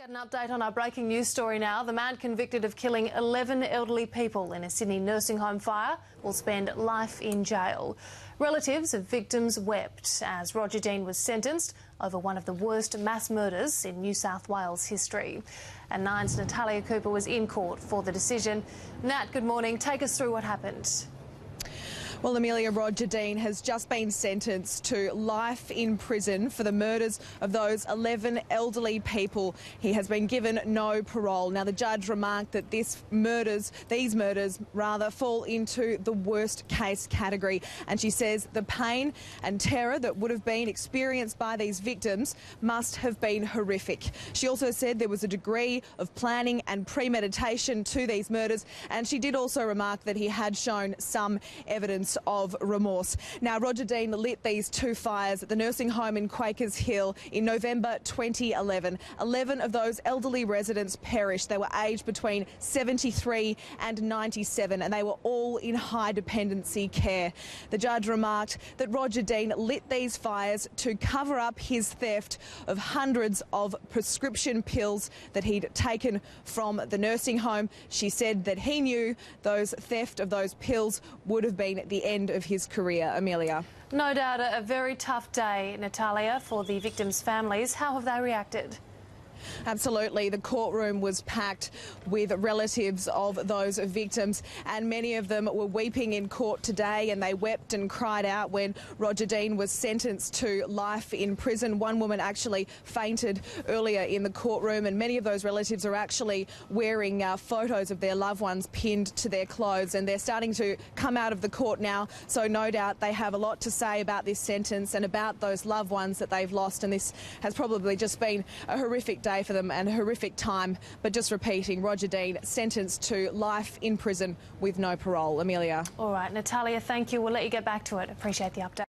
Got an update on our breaking news story now. The man convicted of killing 11 elderly people in a Sydney nursing home fire will spend life in jail. Relatives of victims wept as Roger Dean was sentenced over one of the worst mass murders in New South Wales history. And Nine's Natalia Cooper was in court for the decision. Nat, good morning. Take us through what happened. Well, Amelia, Roger Dean has just been sentenced to life in prison for the murders of those 11 elderly people. He has been given no parole. Now, the judge remarked that these murders fall into the worst case category. And she says the pain and terror that would have been experienced by these victims must have been horrific. She also said there was a degree of planning and premeditation to these murders. And she did also remark that he had shown some evidence of remorse. Now, Roger Dean lit these two fires at the nursing home in Quakers Hill in November 2011. 11 of those elderly residents perished. They were aged between 73 and 97, and they were all in high dependency care. The judge remarked that Roger Dean lit these fires to cover up his theft of hundreds of prescription pills that he'd taken from the nursing home. She said that he knew theft of those pills would have been the end of his career. Amelia. No doubt a very tough day, Natalia, for the victims' families. How have they reacted? Absolutely. The courtroom was packed with relatives of those victims, and many of them were weeping in court today, and they wept and cried out when Roger Dean was sentenced to life in prison. One woman actually fainted earlier in the courtroom, and many of those relatives are actually wearing photos of their loved ones pinned to their clothes, and they're starting to come out of the court now, so no doubt they have a lot to say about this sentence and about those loved ones that they've lost, and this has probably just been a horrific day for them and a horrific time. But just repeating, Roger Dean sentenced to life in prison with no parole. Amelia. All right, Natalia, thank you. We'll let you get back to it. Appreciate the update.